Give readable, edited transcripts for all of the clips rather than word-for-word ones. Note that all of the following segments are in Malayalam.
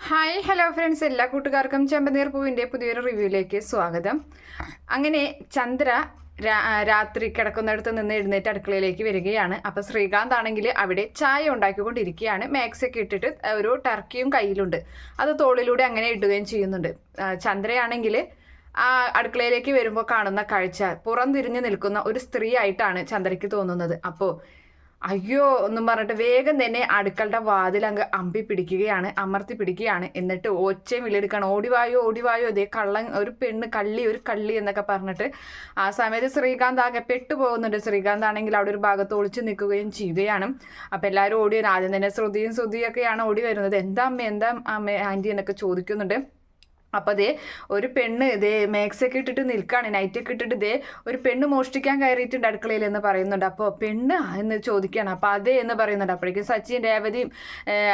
ഹായ് ഹലോ ഫ്രണ്ട്സ്, എല്ലാ കൂട്ടുകാർക്കും ചെമ്പനീർ പൂവിൻ്റെ പുതിയൊരു റിവ്യൂയിലേക്ക് സ്വാഗതം. അങ്ങനെ ചന്ദ്ര രാത്രി കിടക്കുന്നിടത്ത് നിന്ന് എഴുന്നേറ്റ് അടുക്കളയിലേക്ക് വരികയാണ്. അപ്പോൾ ശ്രീകാന്ത് ആണെങ്കിൽ അവിടെ ചായ ഉണ്ടാക്കിക്കൊണ്ടിരിക്കുകയാണ്. മാക്സൊക്കെ ഇട്ടിട്ട് ഒരു ടർക്കിയും കയ്യിലുണ്ട്. അത് തോളിലൂടെ അങ്ങനെ ഇടുകയും ചെയ്യുന്നുണ്ട്. ചന്ദ്രയാണെങ്കിൽ ആ അടുക്കളയിലേക്ക് വരുമ്പോൾ കാണുന്ന കാഴ്ച പുറം തിരിഞ്ഞു നിൽക്കുന്ന ഒരു സ്ത്രീ ആയിട്ടാണ് ചന്ദ്രയ്ക്ക് തോന്നുന്നത്. അപ്പോൾ അയ്യോ എന്നും പറഞ്ഞിട്ട് വേഗം തന്നെ അടുക്കളുടെ വാതിൽ അങ്ങ് അമർത്തി പിടിക്കുകയാണ്. എന്നിട്ട് ഒച്ചയും വിളിയെടുക്കുകയാണ്, ഓടിവായോ ഓടിവായോ, ഇതേ കള്ളൻ, ഒരു പെണ്ണ്, ഒരു കള്ളി എന്നൊക്കെ പറഞ്ഞിട്ട്. ആ സമയത്ത് ശ്രീകാന്ത് ആകെ പെട്ടുപോകുന്നുണ്ട്. ശ്രീകാന്ത് ആണെങ്കിൽ അവിടെ ഒരു ഭാഗത്ത് ഒളിച്ചു നിൽക്കുകയും ചെയ്യുകയാണ്. അപ്പം എല്ലാവരും ഓടി വരും. ആദ്യം തന്നെ ശ്രുതിയൊക്കെയാണ് ഓടി വരുന്നത്. എന്താ അമ്മ ആൻറ്റി എന്നൊക്കെ ചോദിക്കുന്നുണ്ട്. അപ്പം അതേ ഒരു പെണ്ണ് ഇതേ മാക്സൊക്കെ ഇട്ടിട്ട് നിൽക്കുകയാണ്, നൈറ്റൊക്കെ ഇട്ടിട്ട് ഇതേ ഒരു പെണ്ണ് മോഷ്ടിക്കാൻ കയറിയിട്ടുണ്ട് അടുക്കളയിൽ എന്ന് പറയുന്നുണ്ട്. അപ്പോൾ പെണ്ണ് എന്ന് ചോദിക്കുകയാണ്. അപ്പോൾ അതേ എന്ന് പറയുന്നുണ്ട്. അപ്പോഴേക്കും സച്ചിൻ, രേവതിയും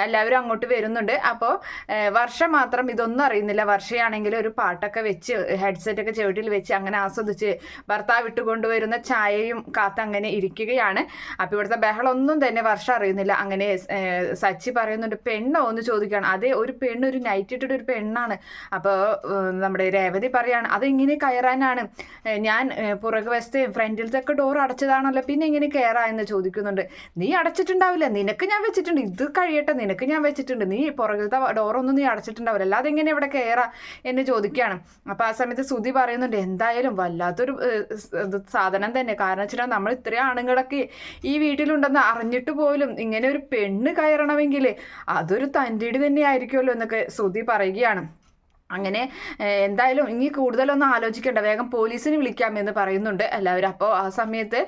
എല്ലാവരും അങ്ങോട്ട് വരുന്നുണ്ട്. അപ്പോൾ വർഷ മാത്രം ഇതൊന്നും അറിയുന്നില്ല. വർഷയാണെങ്കിൽ ഒരു പാട്ടൊക്കെ വെച്ച് ഹെഡ്സെറ്റൊക്കെ ചെവിട്ടിൽ വെച്ച് അങ്ങനെ ആസ്വദിച്ച് ഭർത്താവ് ഇട്ടുകൊണ്ടുവരുന്ന ചായയും കാത്ത് അങ്ങനെ ഇരിക്കുകയാണ്. അപ്പോൾ ഇവിടുത്തെ ബഹളമൊന്നും തന്നെ വർഷ അറിയുന്നില്ല. അങ്ങനെ സച്ചി പറയുന്നുണ്ട്, പെണ്ണോ എന്ന് ചോദിക്കുകയാണ്. അതേ ഒരു പെണ്ണ്, ഒരു നൈറ്റ് ഇട്ടിട്ട് ഒരു പെണ്ണാണ്. അപ്പോൾ നമ്മുടെ രേവതി പറയാണ്, അതെങ്ങനെ കയറാനാണ്, ഞാൻ പുറകു വശത്തെയും ഫ്രണ്ടിലത്തൊക്കെ ഡോർ അടച്ചതാണല്ലോ, പിന്നെ എങ്ങനെ കയറാ എന്ന് ചോദിക്കുന്നുണ്ട്. നീ അടച്ചിട്ടുണ്ടാവില്ല, നിനക്ക് ഞാൻ വെച്ചിട്ടുണ്ട്, ഇത് കഴിയട്ടെ, നിനക്ക് ഞാൻ വെച്ചിട്ടുണ്ട്, നീ പുറകിലത്തെ ഡോറൊന്നും നീ അടച്ചിട്ടുണ്ടാവില്ല, അല്ലാതെ എങ്ങനെ ഇവിടെ കയറാ എന്ന് ചോദിക്കുകയാണ്. അപ്പോൾ ആ സമയത്ത് ശ്രുതി പറയുന്നുണ്ട്, എന്തായാലും വല്ലാത്തൊരു സാധനം തന്നെ. കാരണം വെച്ചാൽ നമ്മൾ ഇത്രയും ആണുങ്ങളൊക്കെ ഈ വീട്ടിലുണ്ടെന്ന് അറിഞ്ഞിട്ട് പോലും ഇങ്ങനെ ഒരു പെണ്ണ് കയറണമെങ്കിൽ അതൊരു തൻ്റെടി തന്നെ ആയിരിക്കുമല്ലോ എന്നൊക്കെ ശ്രുതി പറയുകയാണ്. അങ്ങനെ എന്തായാലും ഇനി കൂടുതലൊന്നും ആലോചിക്കേണ്ട, വേഗം പോലീസിന് വിളിക്കാമെന്ന് പറയുന്നുണ്ട് എല്ലാവരും. അപ്പോൾ ആ സമയത്ത്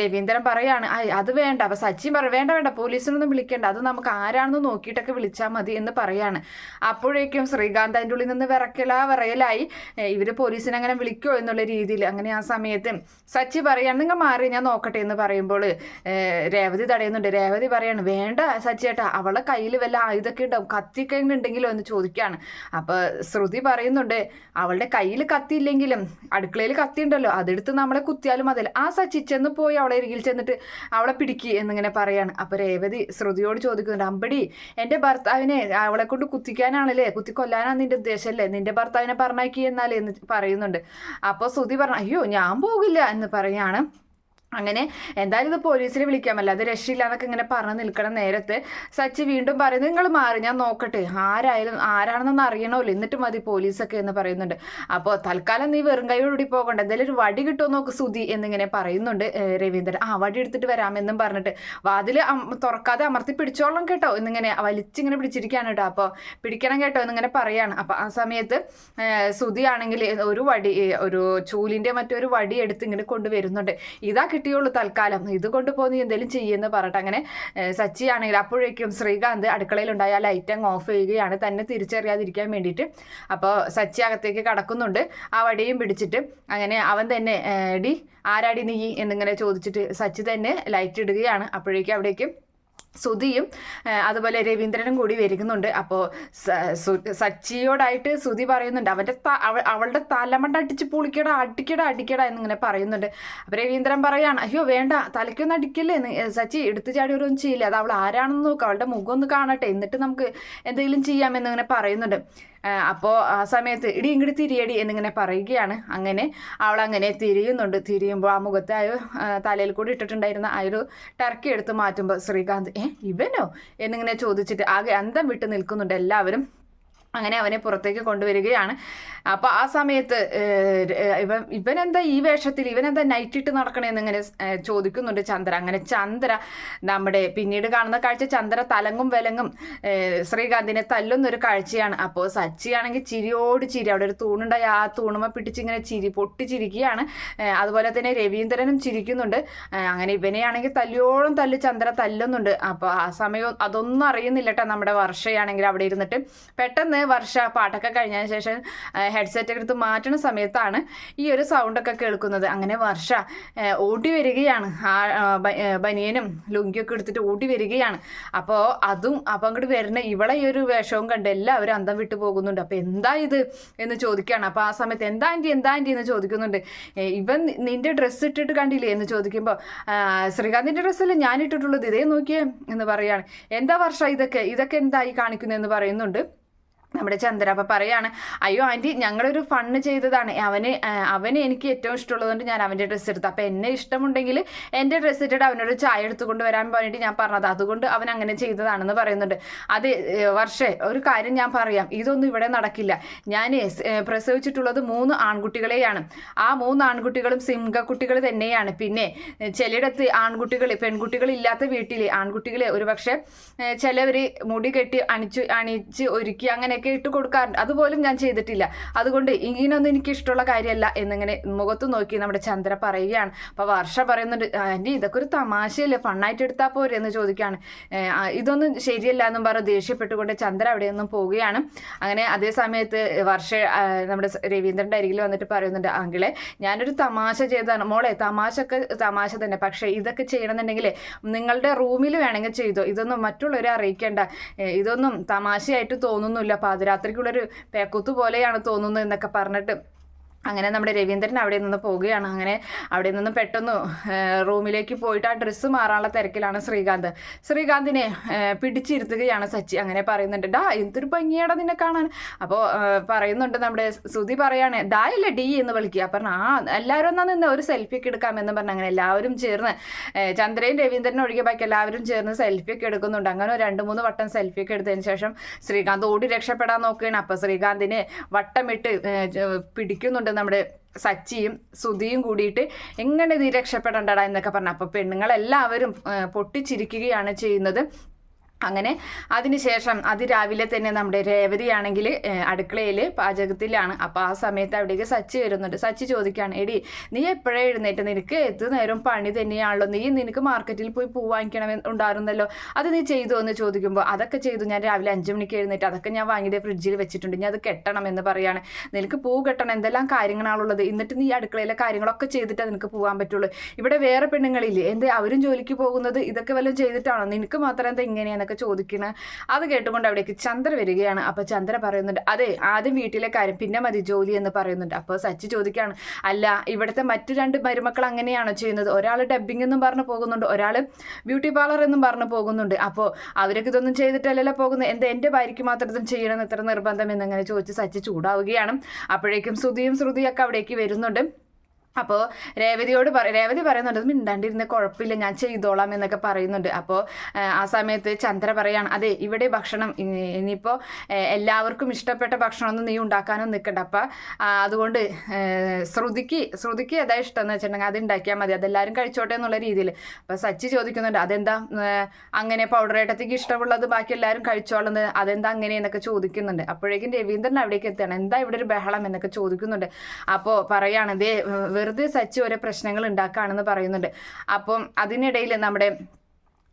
രവീന്ദ്രൻ പറയാണ്, അത് വേണ്ട. അപ്പോൾ സച്ചിൻ വേണ്ട പോലീസിനൊന്നും വിളിക്കേണ്ട, അത് നമുക്ക് ആരാണെന്ന് നോക്കിയിട്ടൊക്കെ വിളിച്ചാൽ മതി എന്ന് പറയാണ്. അപ്പോഴേക്കും ശ്രീകാന്ത് അതിൻ്റെ ഉള്ളിൽ നിന്ന് വിറയലായി, ഇവർ പോലീസിനെ അങ്ങനെ വിളിക്കുമോ എന്നുള്ള രീതിയിൽ. അങ്ങനെ ആ സമയത്ത് സച്ചി പറയാണ്, നിങ്ങൾ മാറി ഞാൻ നോക്കട്ടെ എന്ന് പറയുമ്പോൾ രേവതി തടയുന്നുണ്ട്. രേവതി പറയാണ്, വേണ്ട സച്ചിയേട്ടാ, അവളെ കയ്യിൽ വല്ല ആയുധമൊക്കെ ഉണ്ടാവും, കത്തിയൊക്കെ ഉണ്ടെങ്കിലോ എന്ന് ചോദിക്കുകയാണ്. അപ്പോൾ ശ്രുതി പറയുന്നുണ്ട്, അവളുടെ കയ്യിൽ കത്തിയില്ലെങ്കിലും അടുക്കളയിൽ കത്തി ഉണ്ടല്ലോ, അതെടുത്ത് നമ്മളെ കുത്തിയാലും അതിൽ ആ സച്ചി ചെന്ന് പോയി അവളെ ഇരികിൽ ചെന്നിട്ട് അവളെ പിടിക്കുക എന്നിങ്ങനെ പറയാണ്. അപ്പോൾ രേവതി ശ്രുതിയോട് ചോദിക്കുന്നുണ്ട്, അമ്പടി എൻ്റെ ഭർത്താവിനെ അവളെ കൊണ്ട് കുത്തിക്കാനാണല്ലേ, കുത്തിക്കൊല്ലാനാണ് നിന്റെ ഉദ്ദേശമല്ലേ, നിന്റെ ഭർത്താവിനെ പറഞ്ഞയക്കി എന്നാലേ എന്ന് പറയുന്നുണ്ട്. അപ്പോൾ ശ്രുതി പറഞ്ഞു, അയ്യോ ഞാൻ പോകില്ല എന്ന് പറയാണ്. അങ്ങനെ എന്തായാലും ഇത് പോലീസിനെ വിളിക്കാമല്ലോ, അത് രക്ഷയില്ല എന്നൊക്കെ ഇങ്ങനെ പറഞ്ഞു നിൽക്കണം നേരത്ത് സച്ചി വീണ്ടും പറയുന്നത്, നിങ്ങൾ മാറി ഞാൻ നോക്കട്ടെ, ആരാണെന്നൊന്ന് അറിയണമല്ലോ, എന്നിട്ട് മതി പോലീസൊക്കെ എന്ന് പറയുന്നുണ്ട്. അപ്പോൾ തൽക്കാലം നീ വെറും കൈയോടുകൂടി പോകണ്ട, എന്തായാലും ഒരു വടി കിട്ടുമോ നോക്ക് സുധി എന്നിങ്ങനെ പറയുന്നുണ്ട് രവീന്ദ്രൻ. വടി എടുത്തിട്ട് വരാമെന്നും പറഞ്ഞിട്ട് വാതിൽ തുറക്കാതെ അമർത്തി പിടിച്ചോളാം കേട്ടോ എന്നിങ്ങനെ വലിച്ചിങ്ങനെ പിടിച്ചിരിക്കുകയാണ് കേട്ടോ. അപ്പോൾ പിടിക്കണം കേട്ടോ എന്നിങ്ങനെ പറയാണ്. അപ്പോൾ ആ സമയത്ത് സുധി ആണെങ്കിൽ ഒരു ചൂലിൻ്റെ മറ്റൊരു വടി എടുത്ത് ഇങ്ങനെ കൊണ്ടുവരുന്നുണ്ട്. ഇതാ കിട്ടിയുള്ളൂ തൽക്കാലം, ഇത് കൊണ്ടുപോകുന്ന എന്തെങ്കിലും ചെയ്യുമെന്ന് പറഞ്ഞിട്ട് അങ്ങനെ സച്ചി ആണെങ്കിൽ അപ്പോഴേക്കും ശ്രീകാന്ത് അടുക്കളയിലുണ്ടായ ലൈറ്റ് അങ്ങ് ഓഫ് ചെയ്യുകയാണ്, തന്നെ തിരിച്ചറിയാതിരിക്കാൻ വേണ്ടിയിട്ട്. അപ്പോൾ സച്ചി അകത്തേക്ക് കടക്കുന്നുണ്ട് ആ വടിയും പിടിച്ചിട്ട്. അങ്ങനെ അവൻ തന്നെ ആരാടി നീ എന്നിങ്ങനെ ചോദിച്ചിട്ട് സച്ചി തന്നെ ലൈറ്റ് ഇടുകയാണ്. അപ്പോഴേക്കും അവിടേക്കും സുധിയും അതുപോലെ രവീന്ദ്രനും കൂടി വരുന്നുണ്ട്. അപ്പോൾ സച്ചിയോടായിട്ട് സുധി പറയുന്നുണ്ട്, അവളുടെ തലമണ്ട അടിച്ച് പൊളിക്കടാ, അടിക്കടാ എന്നിങ്ങനെ പറയുന്നുണ്ട്. അപ്പോൾ രവീന്ദ്രൻ പറയാണ്, അയ്യോ വേണ്ട, തലയ്ക്കൊന്നും അടിക്കല്ലേ എന്ന്. സച്ചി എടുത്തു ചാടി ഓരോന്നും ചെയ്യില്ല, അത് അവൾ ആരാണെന്ന് നോക്കുക, അവളുടെ മുഖം ഒന്ന് കാണട്ടെ, എന്നിട്ട് നമുക്ക് എന്തെങ്കിലും ചെയ്യാമെന്നിങ്ങനെ പറയുന്നുണ്ട്. അപ്പോൾ ആ സമയത്ത് ഇങ്ങോട്ട് തിരിയടി എന്നിങ്ങനെ പറയുകയാണ്. അങ്ങനെ അവളങ്ങനെ തിരിയുമ്പോൾ ആ മുഖത്തായ തലയിൽ കൂടി ഇട്ടിട്ടുണ്ടായിരുന്ന ആ ഒരു ടർക്കി എടുത്ത് മാറ്റുമ്പോൾ ശ്രീകാന്ത് ഇവനോ എന്നിങ്ങനെ ചോദിച്ചിട്ട് ആകെ അന്തം വിട്ട് നിൽക്കുന്നുണ്ട് എല്ലാവരും. അങ്ങനെ അവനെ പുറത്തേക്ക് കൊണ്ടുവരികയാണ്. അപ്പോൾ ആ സമയത്ത് ഇവനെന്താ ഈ വേഷത്തിൽ, ഇവനെന്താ നൈറ്റ് ഇട്ട് നടക്കണേന്നിങ്ങനെ ചോദിക്കുന്നുണ്ട് ചന്ദ്ര. അങ്ങനെ ചന്ദ്ര നമ്മുടെ പിന്നീട് കാണുന്ന കാഴ്ച, ചന്ദ്ര തലങ്ങും വിലങ്ങും ശ്രീകാന്തിനെ തല്ലുന്നൊരു കാഴ്ചയാണ്. അപ്പോൾ സച്ചിയാണെങ്കിൽ ചിരിയോട് ചിരി, അവിടെ ഒരു തൂണുണ്ടായി, ആ തൂണുമ പിടിച്ചിങ്ങനെ പൊട്ടിച്ചിരിക്കുകയാണ്. അതുപോലെ തന്നെ രവീന്ദ്രനും ചിരിക്കുന്നുണ്ട്. അങ്ങനെ ഇവനെയാണെങ്കിൽ തല്ലിയോളം ചന്ദ്ര തല്ലുന്നുണ്ട്. അപ്പോൾ ആ സമയം അതൊന്നും അറിയുന്നില്ല കേട്ടോ നമ്മുടെ വർഷയാണെങ്കിൽ അവിടെ ഇരുന്നിട്ട്. പെട്ടെന്ന് വർഷ പാട്ടൊക്കെ കഴിഞ്ഞതിന് ശേഷം ഹെഡ്സെറ്റ് എടുത്ത് മാറ്റുന്ന സമയത്താണ് ഈ ഒരു സൗണ്ടൊക്കെ കേൾക്കുന്നത്. അങ്ങനെ വർഷ ഓടി വരികയാണ്, ബനിയനും ലുങ്കിയൊക്കെ എടുത്തിട്ട് ഓടി വരികയാണ്. അപ്പോൾ അങ്ങോട്ട് വരുന്ന ഇവളെ ഈ ഒരു വേഷവും കണ്ട് എല്ലാവരും അന്തം വിട്ടു പോകുന്നുണ്ട്. അപ്പോൾ എന്താ ഇത് എന്ന് ചോദിക്കുകയാണ്. അപ്പോൾ ആ സമയത്ത് എന്താ ആൻറ്റി എന്ന് ചോദിക്കുന്നുണ്ട്. ഇവൻ നിന്റെ ഡ്രസ്സ് ഇട്ടിട്ട് കണ്ടില്ലേ എന്ന് ചോദിക്കുമ്പോൾ, ശ്രീകാന്തിൻ്റെ ഡ്രസ്സല്ലേ ഞാൻ ഇട്ടിട്ടുള്ളത്, ഇതേ നോക്കിയേ എന്ന് പറയാണ്. എന്താ വർഷ ഇതൊക്കെ എന്തായി കാണിക്കുന്നതെന്ന് പറയുന്നുണ്ട്. നമ്മുടെ ചന്ദ്ര. അപ്പം പറയാണ്, അയ്യോ ആൻറ്റി ഞങ്ങളൊരു ഫണ്ണ് ചെയ്തതാണ്, അവന് എനിക്ക് ഏറ്റവും ഇഷ്ടമുള്ളതുകൊണ്ട് ഞാൻ അവൻ്റെ ഡ്രസ്സ് എടുത്തു. അപ്പം എന്നെ ഇഷ്ടമുണ്ടെങ്കിൽ എൻ്റെ ഡ്രസ്സ് ഇട്ടിട്ട് അവനോട് ചായ എടുത്തുകൊണ്ട് വരാൻ വേണ്ടിയിട്ട് ഞാൻ പറഞ്ഞത്, അതുകൊണ്ട് അവൻ അങ്ങനെ ചെയ്തതാണെന്ന് പറയുന്നുണ്ട്. അത് വർഷേ, ഒരു കാര്യം ഞാൻ പറയാം, ഇതൊന്നും ഇവിടെ നടക്കില്ല. ഞാൻ പ്രസവിച്ചിട്ടുള്ളത് 3 ആൺകുട്ടികളെയാണ്. ആ 3 ആൺകുട്ടികളും സിംഹക്കുട്ടികൾ തന്നെയാണ്. പിന്നെ ചിലയിടത്ത് പെൺകുട്ടികൾ ഇല്ലാത്ത വീട്ടിൽ ആൺകുട്ടികളെ ഒരു പക്ഷേ ചിലവർ മുടി കെട്ടി അണിച്ച് ഒരുക്കി അങ്ങനെയൊക്കെ ഇട്ട് കൊടുക്കാറുണ്ട്. അതുപോലും ഞാൻ ചെയ്തിട്ടില്ല. അതുകൊണ്ട് ഇങ്ങനെയൊന്നും എനിക്ക് ഇഷ്ടമുള്ള കാര്യമല്ല എന്നിങ്ങനെ മുഖത്ത് നോക്കി നമ്മുടെ ചന്ദ്ര പറയുകയാണ്. അപ്പോൾ വർഷ പറയുന്നുണ്ട്, ആൻറ്റി ഇതൊക്കെ ഒരു തമാശയല്ലേ, ഫണ്ണായിട്ട് എടുത്താൽ പോരെ എന്ന് ചോദിക്കുകയാണ്. ഇതൊന്നും ശരിയല്ല എന്നും പറഞ്ഞ് ദേഷ്യപ്പെട്ടുകൊണ്ട് ചന്ദ്ര അവിടെ നിന്നും പോവുകയാണ്. അങ്ങനെ അതേ സമയത്ത് വർഷ നമ്മുടെ രവീന്ദ്രൻ്റെ അരികിൽ വന്നിട്ട് പറയുന്നുണ്ട്, അങ്കിളെ ഞാനൊരു തമാശ ചെയ്തതാണ്. മോളെ തമാശ തന്നെ, പക്ഷേ ഇതൊക്കെ ചെയ്യണമെന്നുണ്ടെങ്കിൽ നിങ്ങളുടെ റൂമിൽ വേണമെങ്കിൽ ചെയ്തോ, ഇതൊന്നും മറ്റുള്ളവരെ അറിയിക്കേണ്ട, ഇതൊന്നും തമാശയായിട്ട് തോന്നുന്നില്ല, പാതിരാത്രിക്കുള്ളൊരു പേക്കൂത്ത് പോലെയാണ് തോന്നുന്നത് എന്നൊക്കെ പറഞ്ഞിട്ട് അങ്ങനെ നമ്മുടെ രവീന്ദ്രൻ അവിടെ നിന്ന് പോവുകയാണ്. അങ്ങനെ അവിടെ നിന്ന് പെട്ടെന്ന് റൂമിലേക്ക് പോയിട്ട് ആ ഡ്രസ്സ് മാറാനുള്ള തിരക്കിലാണ് ശ്രീകാന്തിനെ പിടിച്ചിരുത്തുകയാണ് സച്ചി. അങ്ങനെ പറയുന്നുണ്ട്, ഡാ എന്തൊരു ഭംഗിയാടാ നിന്നെ കാണാൻ. അപ്പോൾ പറയുന്നുണ്ട് നമ്മുടെ സുധി പറയാണ്, ഡാ അല്ലേ ഡി എന്ന് വിളിക്കുക. പറഞ്ഞു, എല്ലാവരും ഒന്നാ നിന്ന് ഒരു സെൽഫി ഒക്കെ എടുക്കാമെന്ന് പറഞ്ഞ് അങ്ങനെ എല്ലാവരും ചേർന്ന് ചന്ദ്രയും രവീന്ദ്രനും ഒഴികെ ബാക്കി എല്ലാവരും ചേർന്ന് സെൽഫി ഒക്കെ എടുക്കുന്നുണ്ട്. അങ്ങനെ 2-3 വട്ടം സെൽഫി ഒക്കെ എടുത്തതിന് ശേഷം ശ്രീകാന്ത് ഓടി രക്ഷപ്പെടാൻ നോക്കുകയാണ്. അപ്പോൾ ശ്രീകാന്തിനെ വട്ടമിട്ട് പിടിക്കുന്നുണ്ട് നമ്മുടെ സച്ചിയും സുധിയും കൂടിയിട്ട്, എങ്ങനെ നീ രക്ഷപ്പെടണ്ടടാ എന്നൊക്കെ പറഞ്ഞു. അപ്പോൾ പെണ്ണുങ്ങളെല്ലാവരും പൊട്ടിച്ചിരിക്കുകയാണ് ചെയ്യുന്നത്. അങ്ങനെ അതിനുശേഷം അതിരാവിലെ തന്നെ നമ്മുടെ രേവതിയാണെങ്കിൽ അടുക്കളയിൽ പാചകത്തിലാണ്. അപ്പോൾ ആ സമയത്ത് അവിടേക്ക് സച്ചി വരുന്നുണ്ട്. സച്ചി ചോദിക്കുകയാണ്, എടി നീ എപ്പോഴേ എഴുന്നേറ്റ്, നിനക്ക് എത്ര നേരം പണി തന്നെയാണല്ലോ, നിനക്ക് മാർക്കറ്റിൽ പോയി പൂ വാങ്ങിക്കണം ഉണ്ടായിരുന്നല്ലോ, അത് നീ ചെയ്തു എന്ന് ചോദിക്കുമ്പോൾ, അതൊക്കെ ചെയ്തു, ഞാൻ രാവിലെ 5 മണിക്ക് എഴുന്നേറ്റ് അതൊക്കെ ഞാൻ വാങ്ങിയത് ഫ്രിഡ്ജിൽ വെച്ചിട്ടുണ്ട്, ഞാൻ അത് കെട്ടണം എന്ന് പറയാണ്. നിനക്ക് പൂ കെട്ടണം, എന്തെല്ലാം കാര്യങ്ങളാണുള്ളത്, എന്നിട്ട് നീ അടുക്കളയിലെ കാര്യങ്ങളൊക്കെ ചെയ്തിട്ട് നിനക്ക് പോകാൻ പറ്റുള്ളൂ. ഇവിടെ വേറെ പെണ്ണുങ്ങളില്ലേ, എന്തേ അവരും ജോലിക്ക് പോകുന്നത്, ഇതൊക്കെ വല്ലതും ചെയ്തിട്ടാണോ, നിനക്ക് മാത്രം എന്താ ഇങ്ങനെയാന്നൊക്കെ ചോദിക്കണ. അത് കേട്ടുകൊണ്ട് അവിടേക്ക് ചന്ദ്ര വരികയാണ്. അപ്പൊ ചന്ദ്ര പറയുന്നുണ്ട്, അതെ ആദ്യം വീട്ടിലെ കാര്യം പിന്നെ മതി ജോലി എന്ന് പറയുന്നുണ്ട്. അപ്പോൾ സച്ചി ചോദിക്കുകയാണ്, അല്ല ഇവിടുത്തെ മറ്റു 2 മരുമക്കൾ അങ്ങനെയാണോ ചെയ്യുന്നത്, ഒരാൾ ഡബ്ബിംഗ് എന്നും പറഞ്ഞു പോകുന്നുണ്ട്, ഒരാൾ ബ്യൂട്ടി പാർലർ എന്നും പറഞ്ഞു പോകുന്നുണ്ട്, അപ്പോൾ അവരൊക്കെ ഇതൊന്നും ചെയ്തിട്ടല്ലല്ലോ പോകുന്നത്, എൻ്റെ ഭാര്യയ്ക്ക് മാത്രം ഇതും ചെയ്യണമെന്ന് എത്ര നിർബന്ധം എന്നങ്ങനെ ചോദിച്ച് സച്ചി ചൂടാവുകയാണ്. അപ്പോഴേക്കും ശ്രുതിയൊക്കെ അവിടേക്ക് വരുന്നുണ്ട്. അപ്പോൾ രേവതി പറയുന്നുണ്ട്, അത് മിണ്ടാണ്ടിരുന്ന കുഴപ്പമില്ല ഞാൻ ചെയ്തോളാം എന്നൊക്കെ പറയുന്നുണ്ട്. അപ്പോൾ ആ സമയത്ത് ചന്ദ്ര പറയാണ്, അതെ ഇവിടെ ഭക്ഷണം ഇനിയിപ്പോൾ എല്ലാവർക്കും ഇഷ്ടപ്പെട്ട ഭക്ഷണമൊന്നും നീ ഉണ്ടാക്കാനും നിൽക്കണ്ട, അപ്പം അതുകൊണ്ട് ശ്രുതിക്ക് ഏതാ ഇഷ്ടം എന്ന് വെച്ചിട്ടുണ്ടെങ്കിൽ അത് ഉണ്ടാക്കിയാൽ മതി, അതെല്ലാവരും കഴിച്ചോട്ടെ എന്നുള്ള രീതിയിൽ. അപ്പോൾ സച്ചി ചോദിക്കുന്നുണ്ട്, അതെന്താ അങ്ങനെ പൗഡർ ഏട്ടത്തേക്ക് ഇഷ്ടമുള്ളത് ബാക്കി എല്ലാവരും കഴിച്ചോളുന്നത്, അതെന്താ അങ്ങനെയെന്നൊക്കെ ചോദിക്കുന്നുണ്ട്. അപ്പോഴേക്കും രവീന്ദ്രൻ അവിടേക്ക് എത്തുകയാണ്, എന്താ ഇവിടെ ഒരു ബഹളം എന്നൊക്കെ ചോദിക്കുന്നുണ്ട്. അപ്പോൾ പറയാണ്, ദേ വെറുതെ സച്ചി ഓരോ പ്രശ്നങ്ങൾ ഉണ്ടാക്കുകയാണെന്ന് പറയുന്നുണ്ട്. അപ്പം അതിനിടയിൽ നമ്മുടെ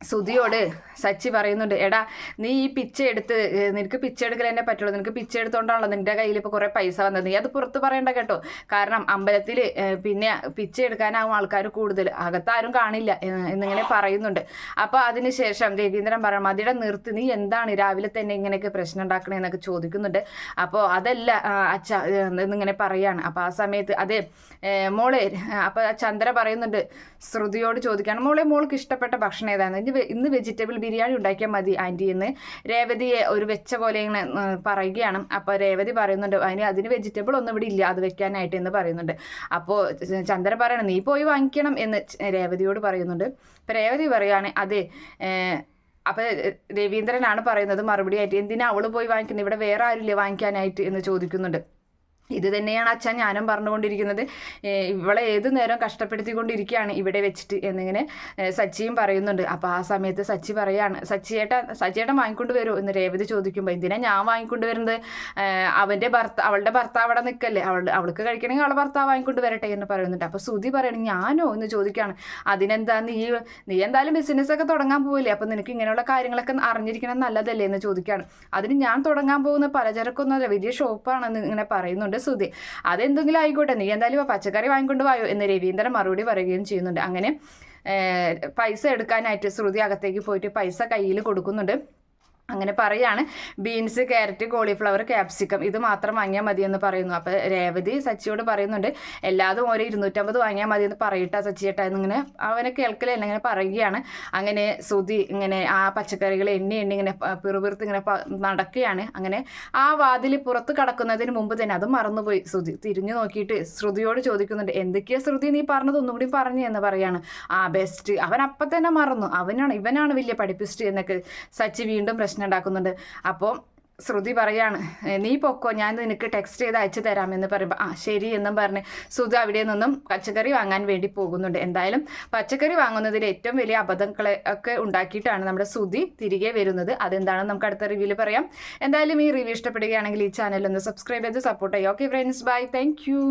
സുധിയോട് സച്ചി പറയുന്നുണ്ട്, എടാ നീ ഈ പിച്ചെടുത്ത്, നിനക്ക് പിച്ചെടുക്കൽ തന്നെ പറ്റുള്ളൂ, നിനക്ക് പിച്ചെടുത്തോണ്ടാണല്ലോ നിൻ്റെ കയ്യിൽ ഇപ്പോൾ കുറേ പൈസ വന്നത്, നീ അത് പുറത്ത് പറയണ്ട കേട്ടോ, കാരണം അമ്പലത്തിൽ പിന്നെ പിച്ചെടുക്കാനാവും ആൾക്കാർ കൂടുതൽ, അകത്താരും കാണില്ല എന്നിങ്ങനെ പറയുന്നുണ്ട്. അപ്പോൾ അതിനുശേഷം രവീന്ദ്രൻ പറയണം, മതിയുടെ നിർത്തി, നീ എന്താണ് രാവിലെ തന്നെ ഇങ്ങനെയൊക്കെ പ്രശ്നം ഉണ്ടാക്കണേന്നൊക്കെ ചോദിക്കുന്നുണ്ട്. അപ്പോൾ അതല്ല അച്ഛ എന്നിങ്ങനെ പറയാണ്. അപ്പോൾ ആ സമയത്ത് അതെ മോളെ, അപ്പോൾ ചന്ദ്ര പറയുന്നുണ്ട്, ശ്രുതിയോട് ചോദിക്കുകയാണ്, മോൾക്ക് ഇഷ്ടപ്പെട്ട ഭക്ഷണം ഏതാണ്, ഇന്ന് വെജിറ്റബിൾ ബിരിയാണി ഉണ്ടാക്കിയാൽ മതി ആൻറ്റി എന്ന് രേവതിയെ ഒരു വെച്ച പോലെ ഇങ്ങനെ പറയുകയാണ്. അപ്പോൾ രേവതി പറയുന്നുണ്ട്, അതിന് വെജിറ്റബിൾ ഒന്നും ഇവിടെ ഇല്ല അത് വെക്കാനായിട്ട് എന്ന് പറയുന്നുണ്ട്. അപ്പോൾ ചന്ദ്ര പറയണം, നീ പോയി വാങ്ങിക്കണം എന്ന് രേവതിയോട് പറയുന്നുണ്ട്. അപ്പോൾ രേവതി പറയുകയാണ്, അതെ അപ്പോൾ രവീന്ദ്രനാണ് പറയുന്നത് മറുപടി ആയിട്ട്, എന്തിനാ അവൾ പോയി വാങ്ങിക്കുന്നത്, ഇവിടെ വേറെ ആരില്ലേ വാങ്ങിക്കാനായിട്ട് എന്ന് ചോദിക്കുന്നുണ്ട്. ഇത് തന്നെയാണ് അച്ഛൻ ഞാനും പറഞ്ഞുകൊണ്ടിരിക്കുന്നത്, ഇവളെ ഏതു നേരം കഷ്ടപ്പെടുത്തിക്കൊണ്ടിരിക്കുകയാണ് ഇവിടെ വെച്ചിട്ട് എന്നിങ്ങനെ സച്ചിയും പറയുന്നുണ്ട്. അപ്പോൾ ആ സമയത്ത് സച്ചി പറയാണ്, സച്ചിയേട്ടൻ വാങ്ങിക്കൊണ്ട് വരുമോ എന്ന് രേവതി ചോദിക്കുമ്പോൾ, എന്തിനാ ഞാൻ വാങ്ങിക്കൊണ്ട് വരുന്നത്, അവളുടെ ഭർത്താവ് അവിടെ നിൽക്കല്ലേ, അവൾക്ക് കഴിക്കണമെങ്കിൽ അവളുടെ ഭർത്താവ് വാങ്ങിക്കൊണ്ട് വരട്ടെ എന്ന് പറയുന്നുണ്ട്. അപ്പോൾ സുധി പറയണെങ്കിൽ ഞാനോ എന്ന് ചോദിക്കുകയാണ്. അതിനെന്താ, നീ എന്തായാലും ബിസിനസ്സൊക്കെ തുടങ്ങാൻ പോവില്ലേ, അപ്പോൾ നിനക്ക് ഇങ്ങനെയുള്ള കാര്യങ്ങളൊക്കെ അറിഞ്ഞിരിക്കണം നല്ലതല്ലേ എന്ന് ചോദിക്കുകയാണ്. അതിന് ഞാൻ തുടങ്ങാൻ പോകുന്ന പലചരക്കൊന്നുമല്ല, വലിയ ഷോപ്പാണെന്ന് ഇങ്ങനെ പറയുന്നുണ്ട് സുധി. അതെന്തെങ്കിലും ആയിക്കോട്ടെ, നീ എന്തായാലും പച്ചക്കറി വാങ്ങിക്കൊണ്ട് പോയോ എന്ന് രവീന്ദ്രൻ മറുപടി പറയുകയും ചെയ്യുന്നുണ്ട്. അങ്ങനെ പൈസ എടുക്കാനായിട്ട് ശ്രുതി അകത്തേക്ക് പോയിട്ട് പൈസ കയ്യിൽ കൊടുക്കുന്നുണ്ട്. അങ്ങനെ പറയാണ്. ബീൻസ്, ക്യാരറ്റ്, കോളിഫ്ലവർ, ക്യാപ്സിക്കം ഇത് മാത്രം വാങ്ങിയാൽ മതി എന്ന് പറയുന്നു. അപ്പോൾ രേവതി സച്ചിയോട് പറയുന്നുണ്ട് എല്ലാതും ഒരു 250 വാങ്ങിയാൽ മതി എന്ന് പറയിട്ടാ സച്ചിയേട്ടാ എന്നിങ്ങനെ അവനെ കേൾക്കലല്ല ഇങ്ങനെ പറയുകയാണ്. അങ്ങനെ ശ്രുതി ഇങ്ങനെ ആ പച്ചക്കറികൾ എണ്ണി ഇങ്ങനെ പിറുപിറുത്ത് ഇങ്ങനെ നടക്കുകയാണ്. അങ്ങനെ ആ വാതിൽ പുറത്ത് കടക്കുന്നതിന് മുമ്പ് തന്നെ അത് മറന്നുപോയി. ശ്രുതി തിരിഞ്ഞു നോക്കിയിട്ട് ശ്രുതിയോട് ചോദിക്കുന്നുണ്ട്, എന്തൊക്കെയാ ശ്രുതി നീ പറഞ്ഞത് ഒന്നുകൂടി പറഞ്ഞു എന്ന് പറയാണ്. ബെസ്റ്റ്, അവൻ അപ്പം തന്നെ മറന്നു, ഇവനാണ് വലിയ പഠിപ്പിസ്റ്റ് എന്നൊക്കെ സച്ചി വീണ്ടും പ്രശ്നം ഉണ്ടാക്കുന്നുണ്ട്. അപ്പോൾ ശ്രുതി പറയാണ്, നീ പൊക്കോ, ഞാൻ നിനക്ക് ടെക്സ്റ്റ് ചെയ്ത് അയച്ചു തരാമെന്ന് പറയുമ്പോൾ ശരി എന്നും പറഞ്ഞ് ശ്രുതി അവിടെ നിന്നും പച്ചക്കറി വാങ്ങാൻ വേണ്ടി പോകുന്നുണ്ട്. എന്തായാലും പച്ചക്കറി വാങ്ങുന്നതിൽ ഏറ്റവും വലിയ അബദ്ധങ്ങളെ ഒക്കെ ഉണ്ടാക്കിയിട്ടാണ് നമ്മുടെ ശ്രുതി തിരികെ വരുന്നത്. അതെന്താണെന്ന് നമുക്ക് അടുത്ത റിവ്യൂവിൽ പറയാം. എന്തായാലും ഈ റിവ്യൂ ഇഷ്ടപ്പെടുകയാണെങ്കിൽ ഈ ചാനൽ ഒന്ന് സബ്സ്ക്രൈബ് ചെയ്ത് സപ്പോർട്ട് ചെയ്യുക. Okay friends, bye, thank U.